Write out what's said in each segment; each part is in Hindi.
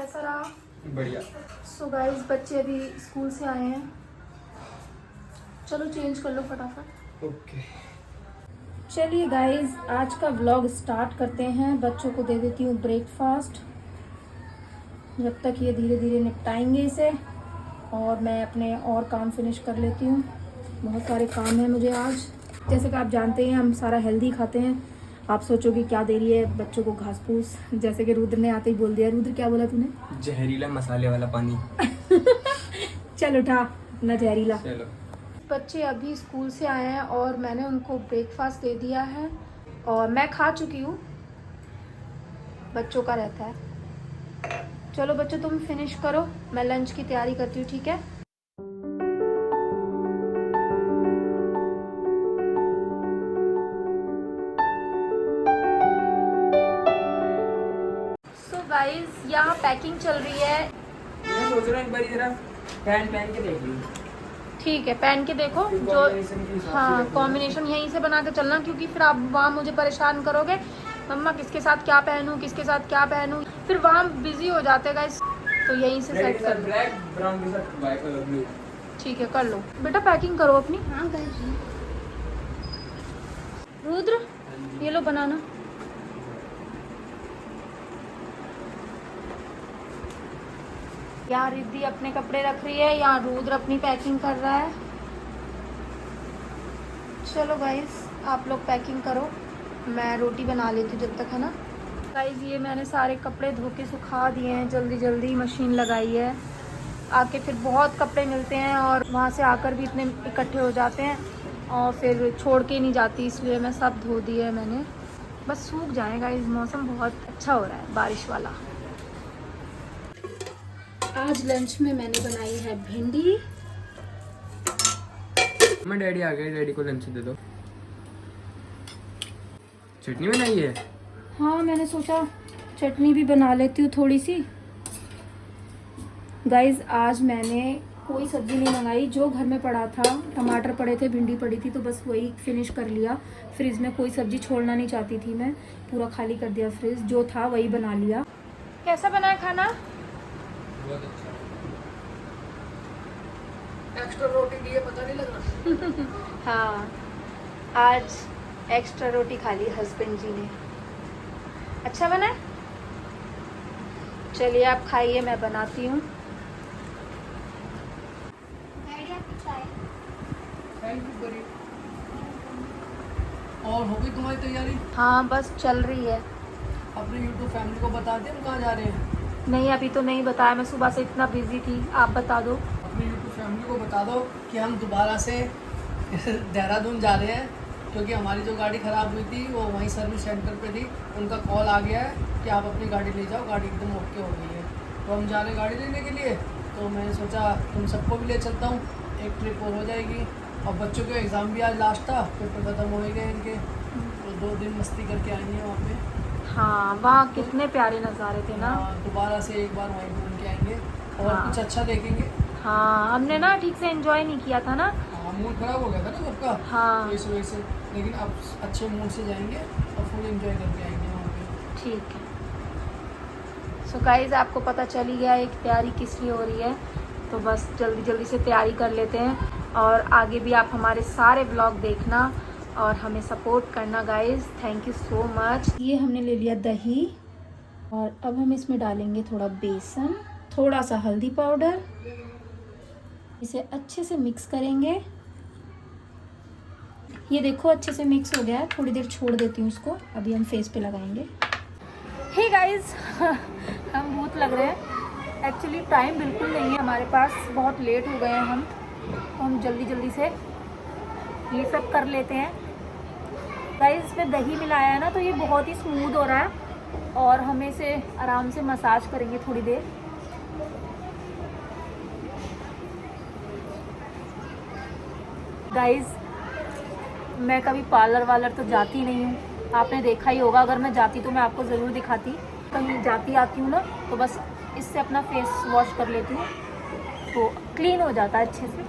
कैसा रहा? बढ़िया। सो गाइस बच्चे अभी स्कूल से आए हैं, चलो चेंज कर लो फटाफट। ओके चलिए गाइस आज का व्लॉग स्टार्ट करते हैं। बच्चों को दे देती हूँ ब्रेकफास्ट, जब तक ये धीरे धीरे निपटाएंगे इसे, और मैं अपने और काम फिनिश कर लेती हूँ। बहुत सारे काम हैं मुझे आज। जैसे कि आप जानते हैं हम सारा हेल्दी खाते हैं। आप सोचोगे क्या दे रही है बच्चों को घास फूस, जैसे कि रुद्र ने आते ही बोल दिया। रुद्र क्या बोला तूने? जहरीला मसाले वाला पानी। चल उठा अपना जहरीला। चलो। बच्चे अभी स्कूल से आए हैं और मैंने उनको ब्रेकफास्ट दे दिया है और मैं खा चुकी हूँ। बच्चों का रहता है। चलो बच्चों तुम फिनिश करो, मैं लंच की तैयारी करती हूँ, ठीक है? सो गाइस यहाँ पैकिंग चल रही है। मैं सोच रहा हूँ एक बार जरा पहन के देख लूँ। ठीक है पहन के देखो जो, हाँ कॉम्बिनेशन यहीं से बना के चलना, क्योंकि फिर आप वहाँ मुझे परेशान करोगे मम्मा किसके साथ क्या पहनूं, किसके साथ क्या पहनूं, फिर वहाँ बिजी हो जाते गाइस। तो यहीं से सेट कर लो। ब्लैक ब्राउन के साथ वाइट कलर ब्लू। ठीक है कर लो बेटा, पैकिंग करो अपनी। हाँ कर रही। रुद्र ये लो बनाना। यहाँ रिद्धि अपने कपड़े रख रही है, यहाँ रुद्र अपनी पैकिंग कर रहा है। चलो गाइस आप लोग पैकिंग करो, मैं रोटी बना लेती हूँ जब तक, है ना? गाइस ये मैंने सारे कपड़े धो के सुखा दिए हैं, जल्दी जल्दी मशीन लगाई है। आके फिर बहुत कपड़े मिलते हैं और वहाँ से आकर भी इतने इकट्ठे हो जाते हैं और फिर छोड़ के नहीं जाती, इसलिए मैं सब धो दिए है मैंने। बस सूख जाएगा, इस मौसम बहुत अच्छा हो रहा है बारिश वाला। आज लंच में मैंने बनाई है भिंडी। मैं डैडी आ गए, डैडी को लंच दे दो। चटनी बनाई है? हाँ मैंने सोचा चटनी भी बना लेती हूँ थोड़ी सी। गाइज आज मैंने कोई सब्जी नहीं मंगाई, जो घर में पड़ा था, टमाटर पड़े थे, भिंडी पड़ी थी, तो बस वही फिनिश कर लिया। फ्रिज में कोई सब्जी छोड़ना नहीं चाहती थी मैं, पूरा खाली कर दिया फ्रिज, जो था वही बना लिया। कैसा बना है खाना? बहुत अच्छा। एक्स्ट्रा रोटी दी है, पता नहीं लग रहा। हाँ आज एक्स्ट्रा रोटी खा ली हस्बैंड जी ने। अच्छा बना है? चलिए आप खाइए, मैं बनाती हूँ। थैंक यू बड़ी। और हो गई तुम्हारी तैयारी? हाँ बस चल रही है। अपने यूट्यूब फैमिली को बता दें हम कहाँ जा रहे हैं। नहीं अभी तो नहीं बताया, मैं सुबह से इतना बिजी थी, आप बता दो। अपने यूट्यूब फैमिली को बता दो कि हम दोबारा से देहरादून जा रहे हैं, क्योंकि हमारी जो गाड़ी ख़राब हुई थी वो वहीं सर्विस सेंटर पे थी। उनका कॉल आ गया है कि आप अपनी गाड़ी ले जाओ, गाड़ी एकदम ओके हो गई है। तो हम जा रहे हैं गाड़ी लेने के लिए, तो मैंने सोचा तुम सबको भी ले चलता हूँ, एक ट्रिप और हो जाएगी। और बच्चों के एग्ज़ाम भी आज लास्ट था, पेपर ख़त्म हो ही गए इनके, तो 2 दिन मस्ती करके आएंगे वहाँ पे। हाँ वहाँ कितने प्यारे नज़ारे थे ना। दोबारा से एक बार वहीं घूम के आएंगे और हाँ। कुछ अच्छा देखेंगे। हाँ हमने ना ठीक से एंजॉय नहीं किया था ना। हाँ मूड खराब हो गया था ना सबका, हाँ तो इस वजह से। लेकिन अब अच्छे मूड से जाएंगे और फुल एंजॉय करके आएंगे वहाँ पे। ठीक है। सो गाइज आपको पता चल ही गया एक तैयारी किस लिए हो रही है, तो बस जल्दी जल्दी से तैयारी कर लेते हैं। और आगे भी आप हमारे सारे ब्लॉग देखना और हमें सपोर्ट करना guys. Thank you so much. ये हमने ले लिया दही और अब हम इसमें डालेंगे थोड़ा बेसन, थोड़ा सा हल्दी पाउडर, इसे अच्छे से मिक्स करेंगे। ये देखो अच्छे से मिक्स हो गया है, थोड़ी देर छोड़ देती हूँ इसको, अभी हम फेस पे लगाएंगे। हे गाइस हम भूत लग रहे हैं, एक्चुअली टाइम बिल्कुल नहीं है हमारे पास, बहुत लेट हो गए हैं हम, तो हम जल्दी जल्दी से ये सब कर लेते हैं। गाइस इसमें दही मिलाया है ना, तो ये बहुत ही स्मूथ हो रहा है और हम इसे आराम से मसाज करेंगे थोड़ी देर। गाइस मैं कभी पार्लर वालर तो जाती नहीं हूँ, आपने देखा ही होगा, अगर मैं जाती तो मैं आपको ज़रूर दिखाती। कहीं जाती आती हूँ ना तो बस इससे अपना फेस वॉश कर लेती हूँ, तो क्लीन हो जाता है, अच्छे से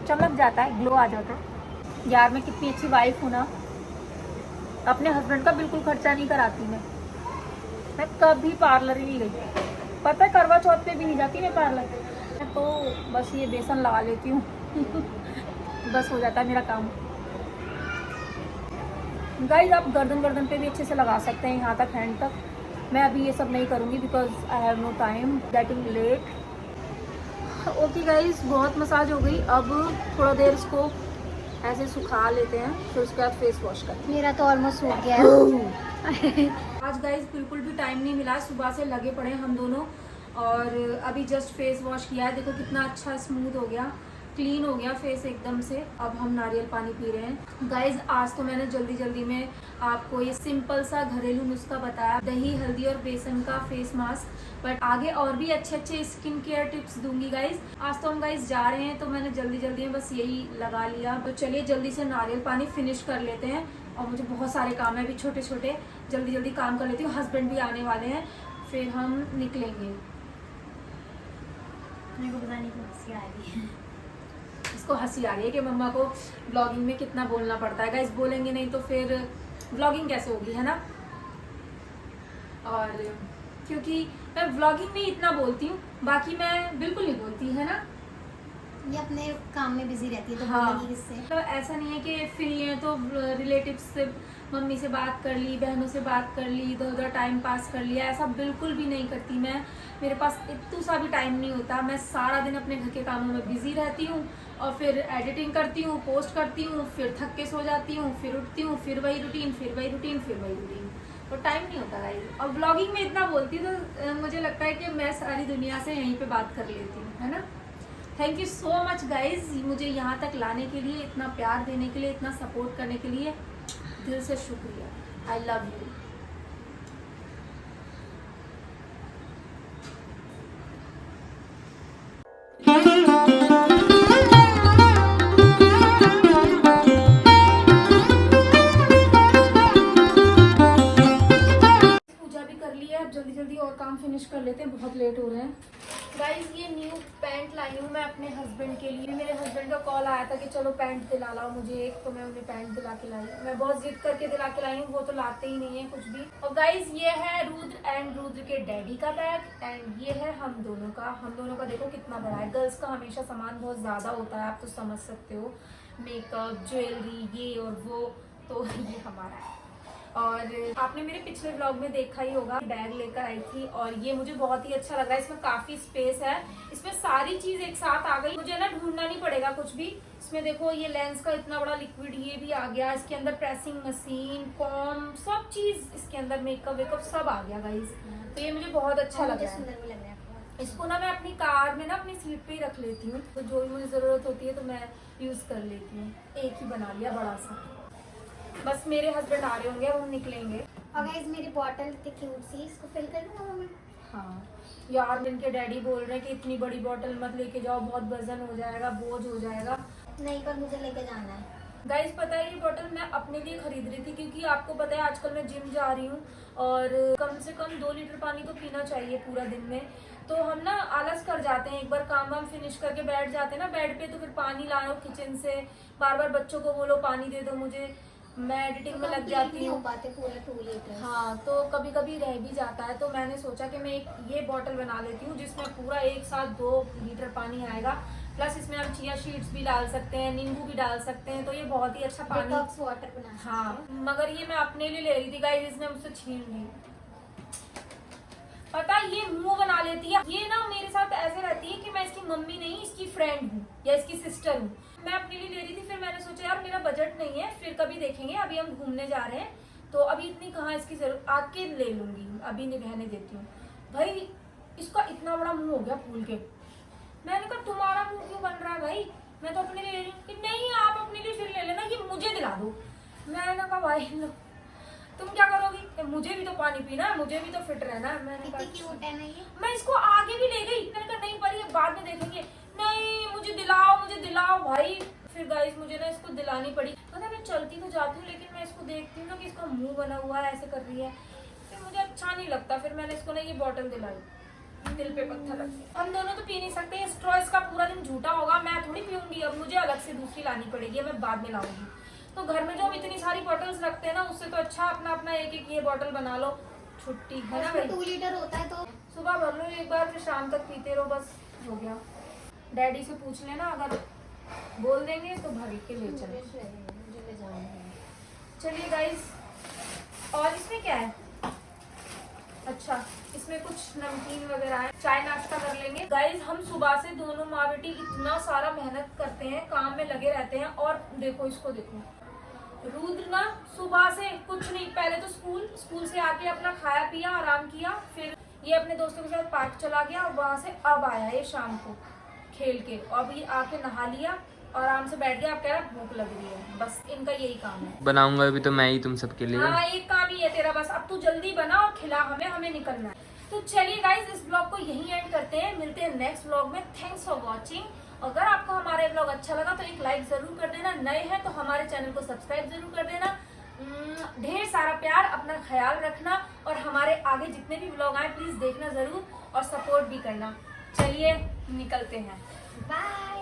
चमक जाता है, ग्लो आ जाता है। यार मैं कितनी अच्छी वाइफ हूँ ना, अपने हस्बैंड का बिल्कुल खर्चा नहीं कराती मैं कभी पार्लर ही नहीं गई। पता है करवा चौथ पे भी नहीं जाती मैं पार्लर, मैं तो बस ये बेसन लगा लेती हूँ बस हो जाता है मेरा काम। गाइस आप गर्दन पे भी अच्छे से लगा सकते हैं, यहाँ तक हैंड तक। मैं अभी ये सब नहीं करूँगी because I have no time, getting late. Okay guys, बहुत मसाज हो गई। अब थोड़ा देर इसको ऐसे सुखा लेते हैं, फिर उसके बाद फेस वॉश करते मेरा तो ऑलमोस्ट सूख गया है। हैं। आज गाइस बिल्कुल भी टाइम नहीं मिला, सुबह से लगे पड़े हम दोनों, और अभी जस्ट फेस वॉश किया है। देखो कितना अच्छा स्मूथ हो गया, क्लीन हो गया फेस एकदम से। अब हम नारियल पानी पी रहे हैं। गाइज आज तो मैंने जल्दी में आपको ये सिंपल सा घरेलू नुस्खा बताया, दही हल्दी और बेसन का फेस मास्क, बट आगे और भी अच्छे स्किन केयर टिप्स दूंगी गाइज। आज तो हम गाइज जा रहे हैं तो मैंने जल्दी में बस यही लगा लिया। तो चलिए जल्दी से नारियल पानी फिनिश कर लेते हैं, और मुझे बहुत सारे काम है अभी छोटे जल्दी काम कर लेती हूँ। हस्बैंड भी आने वाले हैं, फिर हम निकलेंगे। मेरे को पता नहीं क्यों हंसी आ रही है। इसको हंसी आ रही है कि मम्मा को ब्लॉगिंग में कितना बोलना पड़ता है। गाइस बोलेंगे नहीं तो फिर ब्लॉगिंग कैसे होगी, है ना। और क्योंकि मैं ब्लॉगिंग में इतना बोलती हूँ, बाकी मैं बिल्कुल नहीं बोलती, है ना। ये अपने काम में बिजी रहती है तो हाँ, बोलेगी किससे। तो ऐसा नहीं है कि फ्री है तो रिलेटिव्स से, मम्मी से बात कर ली, बहनों से बात कर ली, इधर उधर टाइम पास कर लिया, ऐसा बिल्कुल भी नहीं करती मैं। मेरे पास इतना सा भी टाइम नहीं होता। मैं सारा दिन अपने घर के कामों में बिजी रहती हूँ, और फिर एडिटिंग करती हूँ, पोस्ट करती हूँ, फिर थक के सो जाती हूँ, फिर उठती हूँ, फिर वही रूटीन, तो टाइम नहीं होता गाइस। और ब्लॉगिंग में इतना बोलती हूँ तो मुझे लगता है कि मैं सारी दुनिया से यहीं पे बात कर लेती हूँ, है ना। Thank you so much guys, मुझे यहाँ तक लाने के लिए, इतना प्यार देने के लिए, इतना सपोर्ट करने के लिए दिल से शुक्रिया। I love you. पूजा भी कर ली है, अब जल्दी और काम फिनिश कर लेते हैं, बहुत लेट हो रहे हैं। गाइज ये न्यू पैंट लाई हूँ मैं अपने हस्बैंड के लिए। मेरे हस्बैंड का कॉल आया था कि चलो पैंट दिला लाओ मुझे एक, तो मैं उन्हें पैंट दिला के लाई। मैं बहुत जिद करके दिला के लाई हूँ, वो तो लाते ही नहीं है कुछ भी। और गाइज ये है रुद्र के डैडी का बैग, एंड ये है हम दोनों का देखो कितना बड़ा है। गर्ल्स का हमेशा सामान बहुत ज्यादा होता है, आप तो समझ सकते हो, मेकअप, ज्वेलरी, ये और वो, तो ये हमारा है। और आपने मेरे पिछले ब्लॉग में देखा ही होगा, बैग लेकर आई थी, और ये मुझे बहुत ही अच्छा लग रहा है। इसमें काफी स्पेस है, इसमें सारी चीज एक साथ आ गई, मुझे ना ढूंढना नहीं पड़ेगा कुछ भी। इसमें देखो ये लेंस का इतना बड़ा लिक्विड ये भी आ गया, इसके अंदर प्रेसिंग मशीन, कॉम, सब चीज इसके अंदर, मेकअप वेकअप सब आ गया गाइस। तो ये मुझे बहुत अच्छा लग रहा है। सुंदर भी लग रहा है। इसको ना मैं अपनी कार में ना अपनी सीट पे ही रख लेती हूँ, तो जो भी मुझे जरूरत होती है तो मैं यूज कर लेती हूँ। एक ही बना लिया बड़ा सा। बस मेरे हस्बैंड आ रहे होंगे, हम निकलेंगे। और गाइस मेरी बॉटल इतनी क्यूट सी, इसको फिल कर दूंगा मैं। हाँ यार, इनके डैडी बोल रहे हैं कि इतनी बड़ी बॉटल मत लेके जाओ, बहुत वजन हो जाएगा, बोझ हो जाएगा। नहीं, पर मुझे लेके जाना है। गाइस पता है ये बॉटल मैं अपने लिए खरीद रही थी, क्योंकि आपको पता है आजकल मैं जिम जा रही हूँ, और कम से कम 2 लीटर पानी तो पीना चाहिए पूरा दिन में। तो हम ना आलस कर जाते हैं, एक बार काम वाम फिनिश करके बैठ जाते हैं ना बेड पे, तो फिर पानी ला लो किचन से, बार बच्चों को बोलो पानी दे दो मुझे, मैं एडिटिंग में लग जाती हूँ। पूरे 2 लीटर। हाँ, तो कभी कभी रह भी जाता है, तो मैंने सोचा कि मैं एक ये बॉटल बना लेती हूँ जिसमें पूरा एक साथ 2 लीटर पानी आएगा, प्लस इसमें हम चिया सीड्स भी डाल सकते हैं, नींबू भी डाल सकते हैं, तो ये बहुत ही अच्छा पानी, डिटॉक्स वाटर बना सकते हैं। हाँ, मगर ये मैं अपने लिए ले रही थी गाइस, इसने मुझसे छीन ली। पता ये मुंह बना लेती है, ये ना मेरे साथ ऐसे रहती है कि मैं इसकी मम्मी नहीं, इसकी फ्रेंड हूँ या इसकी सिस्टर हूँ। मैं अपने लिए ले रही थी, फिर मैंने सोचा यार मेरा बजट नहीं है, फिर कभी देखेंगे, अभी हम घूमने जा रहे हैं तो अभी इतनी कहाँ इसकी जरूरत, आके ले लूंगी, अभी नहीं रहने देती हूँ। भाई इसका इतना बड़ा मुंह हो गया फूल के। मैंने कहा तुम्हारा मुंह क्यों बन रहा है भाई, मैं तो अपने लिए ले रही हूँ। कि नहीं आप अपने लिए फिर ले लेना, ये मुझे दिला दो। मैंने कहा भाई लो, तुम क्या करोगी, मुझे भी तो पानी पीना है, मुझे भी तो फिट रहना है। मैंने कहा क्यूट है ना ये। मैं इसको आगे भी ले गई, मैंने कहा नहीं पर ये बाद में देखेंगे, नहीं मुझे दिलाओ भाई। फिर गाइस मुझे ना इसको दिलानी पड़ी। पता मैं चलती तो जाती हूँ, लेकिन मैं इसको देखती हूँ ना कि इसका मुंह बना हुआ है, ऐसे कर रही है, फिर मुझे अच्छा नहीं लगता। फिर मैंने इसको ना ये बॉटल दिलाई, दिल पे पत्थर रख दिया। हम दोनों तो पी नहीं सकते, स्ट्रॉ इसका पूरा दिन झूठा होगा, मैं थोड़ी पीऊंगी, अब मुझे अलग से दूसरी लानी पड़ेगी, मैं बाद में लाऊंगी। तो घर में जो हम इतनी सारी बॉटल्स रखते हैं ना, उससे तो अच्छा अपना एक ये बॉटल बना लो, छुट्टी है ना भाई। 2 लीटर होता है तो सुबह भर लो एक बार, फिर शाम तक पीते रहो, बस हो गया। डैडी से पूछ लेना, अगर बोल देंगे तो भर के ले चले। चलिए गाइस, और इसमें क्या है? अच्छा, इसमें कुछ नमकीन वगैरह है, चाय नाश्ता कर लेंगे। गाइस हम सुबह से दोनों माँ बेटी इतना सारा मेहनत करते हैं, काम में लगे रहते हैं। और देखो इसको, देखो रुद्र ना सुबह से कुछ नहीं, पहले तो स्कूल से आके अपना खाया पिया, आराम किया, फिर ये अपने दोस्तों के साथ पार्क चला गया और वहां से अब आया ये शाम को खेल के, और अभी आके नहा लिया और आराम से बैठ गया। अब कह रहा भूख लग रही है, बस इनका यही काम है। बनाऊंगा अभी तो मैं ही तुम सबके लिए। हाँ, एक काम ही है तेरा, बस अब तू जल्दी बना और खिला हमें निकलना है। तो चलिए गाइस, इस ब्लॉग को यहीं एंड करते हैं, मिलते हैं नेक्स्ट ब्लॉग में। Thanks for watching. अगर आपको हमारा ब्लॉग अच्छा लगा तो एक लाइक जरूर कर देना, नए हैं तो हमारे चैनल को सब्सक्राइब जरूर कर देना। ढेर सारा प्यार, अपना ख्याल रखना, और हमारे आगे जितने भी ब्लॉग आए प्लीज देखना जरूर और सपोर्ट भी करना। चलिए निकलते हैं, बाय।